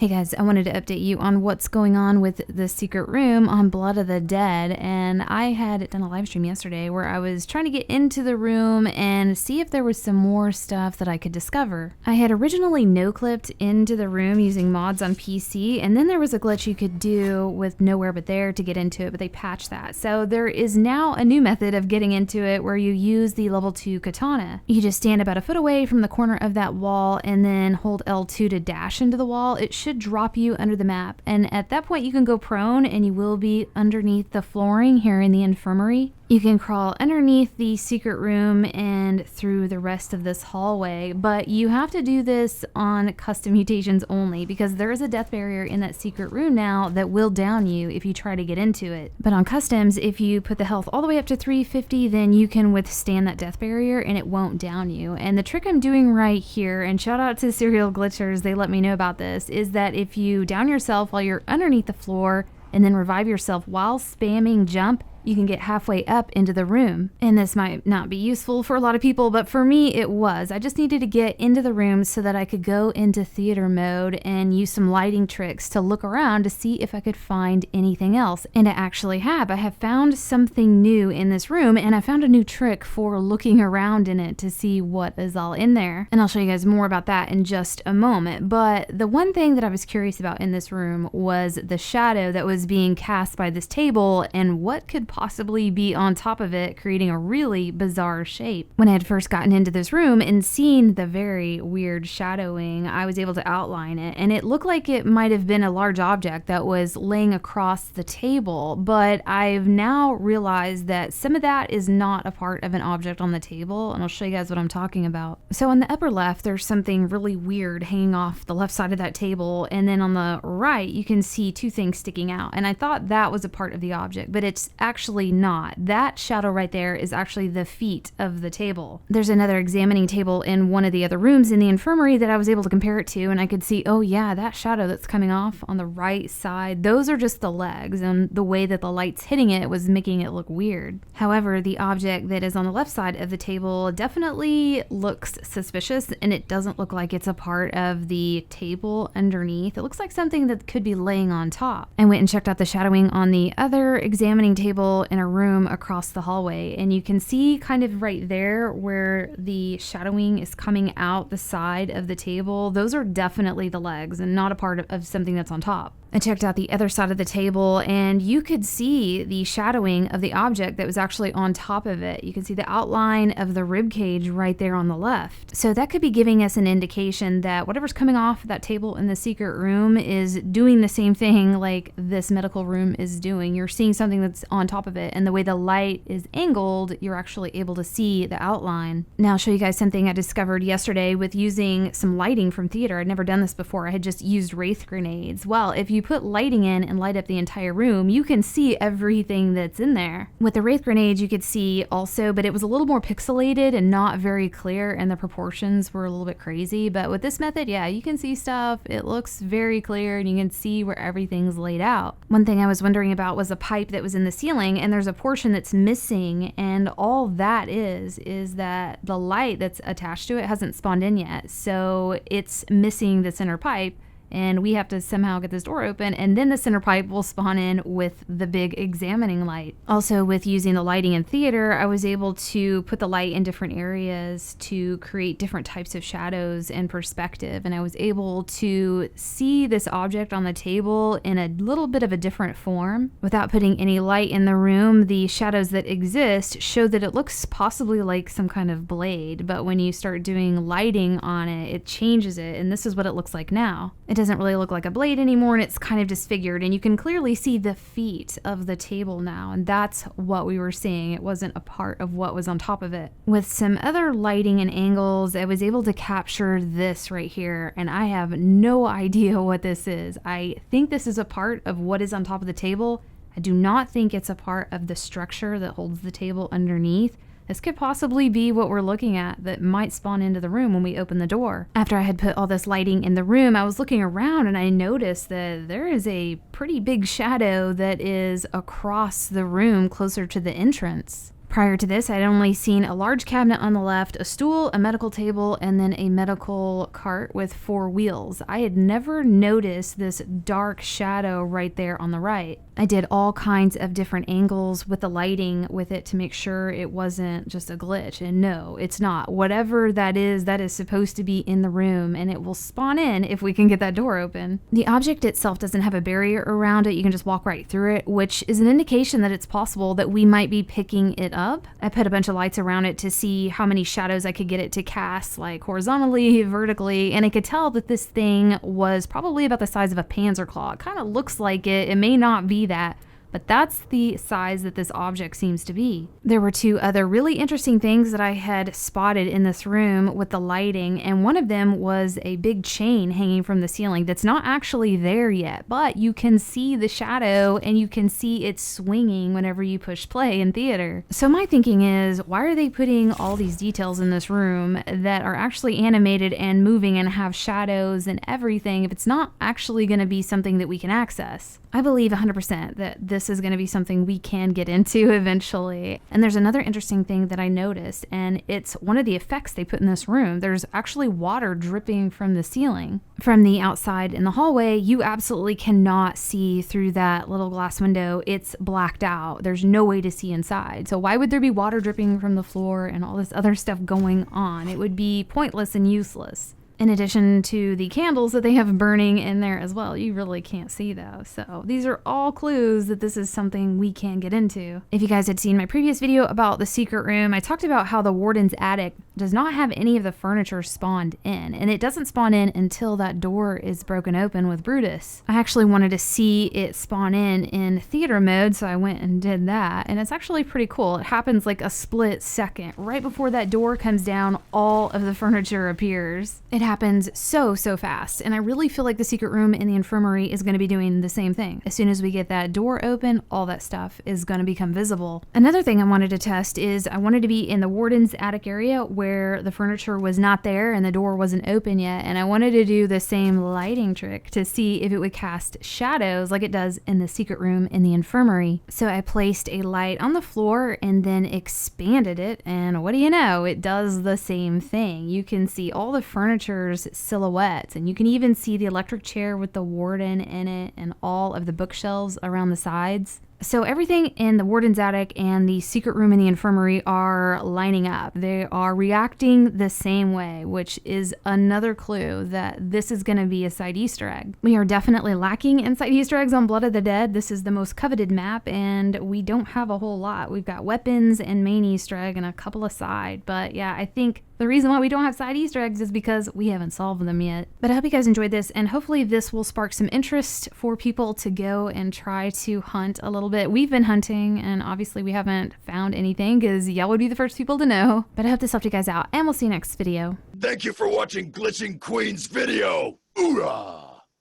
Hey guys, I wanted to update you on what's going on with the secret room on Blood of the Dead, and I had done a live stream yesterday where I was trying to get into the room and see if there was some more stuff that I could discover. I had originally no-clipped into the room using mods on PC, and then there was a glitch you could do with Nowhere But There to get into it, but they patched that. So there is now a new method of getting into it where you use the level 2 katana. You just stand about a foot away from the corner of that wall and then hold L2 to dash into the wall. It should drop you under the map, and at that point you can go prone and you will be underneath the flooring here in the infirmary. You can crawl underneath the secret room and through the rest of this hallway, but you have to do this on custom mutations only because there is a death barrier in that secret room now that will down you if you try to get into it. But on customs, if you put the health all the way up to 350, then you can withstand that death barrier and it won't down you. And the trick I'm doing right here, and shout out to Serial Glitchers, they let me know about this, is that if you down yourself while you're underneath the floor and then revive yourself while spamming jump, you can get halfway up into the room. And this might not be useful for a lot of people, but for me it was. I just needed to get into the room so that I could go into theater mode and use some lighting tricks to look around to see if I could find anything else. And I actually have. I have found something new in this room, and I found a new trick for looking around in it to see what is all in there. And I'll show you guys more about that in just a moment. But the one thing that I was curious about in this room was the shadow that was being cast by this table and what could possibly be on top of it, creating a really bizarre shape. When I had first gotten into this room and seen the very weird shadowing, I was able to outline it, and it looked like it might have been a large object that was laying across the table, but I've now realized that some of that is not a part of an object on the table, and I'll show you guys what I'm talking about. So on the upper left, there's something really weird hanging off the left side of that table, and then on the right, you can see two things sticking out, and I thought that was a part of the object, but it's actually not. That shadow right there is actually the feet of the table. There's another examining table in one of the other rooms in the infirmary that I was able to compare it to, and I could see, oh yeah, that shadow that's coming off on the right side, those are just the legs, and the way that the light's hitting it was making it look weird. However, the object that is on the left side of the table definitely looks suspicious, and it doesn't look like it's a part of the table underneath. It looks like something that could be laying on top. I went and checked out the shadowing on the other examining table in a room across the hallway, and you can see kind of right there where the shadowing is coming out the side of the table. Those are definitely the legs and not a part of something that's on top. I checked out the other side of the table, and you could see the shadowing of the object that was actually on top of it. You can see the outline of the rib cage right there on the left. So that could be giving us an indication that whatever's coming off that table in the secret room is doing the same thing like this medical room is doing. You're seeing something that's on top of it, and the way the light is angled, you're actually able to see the outline. Now I'll show you guys something I discovered yesterday with using some lighting from theater. I'd never done this before. I had just used wraith grenades. Well, if you put lighting in and light up the entire room, you can see everything that's in there. With the wraith grenades, you could see also, but it was a little more pixelated and not very clear, and the proportions were a little bit crazy. But with this method, yeah, you can see stuff. It looks very clear, and you can see where everything's laid out. One thing I was wondering about was a pipe that was in the ceiling, and there's a portion that's missing, and all that is that the light that's attached to it hasn't spawned in yet. So it's missing the center pipe, and we have to somehow get this door open, and then the center pipe will spawn in with the big examining light. Also, with using the lighting in theater, I was able to put the light in different areas to create different types of shadows and perspective, and I was able to see this object on the table in a little bit of a different form. Without putting any light in the room, the shadows that exist show that it looks possibly like some kind of blade, but when you start doing lighting on it, it changes it, and this is what it looks like now. It doesn't really look like a blade anymore, and it's kind of disfigured, and you can clearly see the feet of the table now, and that's what we were seeing. It wasn't a part of what was on top of it. With some other lighting and angles, I was able to capture this right here, and I have no idea what this is. I think this is a part of what is on top of the table. I do not think it's a part of the structure that holds the table underneath. This could possibly be what we're looking at that might spawn into the room when we open the door. After I had put all this lighting in the room, I was looking around and I noticed that there is a pretty big shadow that is across the room closer to the entrance. Prior to this, I'd only seen a large cabinet on the left, a stool, a medical table, and then a medical cart with 4 wheels. I had never noticed this dark shadow right there on the right. I did all kinds of different angles with the lighting with it to make sure it wasn't just a glitch. And no, it's not. Whatever that is supposed to be in the room, and it will spawn in if we can get that door open. The object itself doesn't have a barrier around it. You can just walk right through it, which is an indication that it's possible that we might be picking it up. I put a bunch of lights around it to see how many shadows I could get it to cast, like horizontally, vertically, and I could tell that this thing was probably about the size of a panzer claw. It kind of looks like it. It may not be that, but that's the size that this object seems to be. There were 2 other really interesting things that I had spotted in this room with the lighting, and one of them was a big chain hanging from the ceiling that's not actually there yet, but you can see the shadow and you can see it swinging whenever you push play in theater. So my thinking is, why are they putting all these details in this room that are actually animated and moving and have shadows and everything if it's not actually going to be something that we can access? I believe 100% that this is going to be something we can get into eventually. And there's another interesting thing that I noticed, and it's one of the effects they put in this room. There's actually water dripping from the ceiling. From the outside in the hallway, you absolutely cannot see through that little glass window. It's blacked out. There's no way to see inside. So why would there be water dripping from the floor and all this other stuff going on? It would be pointless and useless. In addition to the candles that they have burning in there as well. You really can't see those. So these are all clues that this is something we can get into. If you guys had seen my previous video about the secret room, I talked about how the warden's attic does not have any of the furniture spawned in, and it doesn't spawn in until that door is broken open with Brutus. I actually wanted to see it spawn in theater mode, so I went and did that, and it's actually pretty cool. It happens like a split second. Right before that door comes down, all of the furniture appears. It happens so fast, and I really feel like the secret room in the infirmary is going to be doing the same thing. As soon as we get that door open, all that stuff is going to become visible. Another thing I wanted to test is I wanted to be in the warden's attic area where the furniture was not there and the door wasn't open yet, and I wanted to do the same lighting trick to see if it would cast shadows like it does in the secret room in the infirmary. So I placed a light on the floor and then expanded it, and what do you know, it does the same thing. You can see all the furniture's silhouettes, and you can even see the electric chair with the warden in it and all of the bookshelves around the sides. So everything in the warden's attic and the secret room in the infirmary are lining up. They are reacting the same way, which is another clue that this is going to be a side Easter egg. We are definitely lacking in side Easter eggs on Blood of the Dead. This is the most coveted map, and we don't have a whole lot. We've got weapons and main Easter egg and a couple of side, but yeah, I think the reason why we don't have side Easter eggs is because we haven't solved them yet. But I hope you guys enjoyed this, and hopefully this will spark some interest for people to go and try to hunt a little bit. We've been hunting, and obviously we haven't found anything because y'all would be the first people to know. But I hope this helped you guys out, and we'll see you next video. Thank you for watching Glitching Queen's video. Hoorah!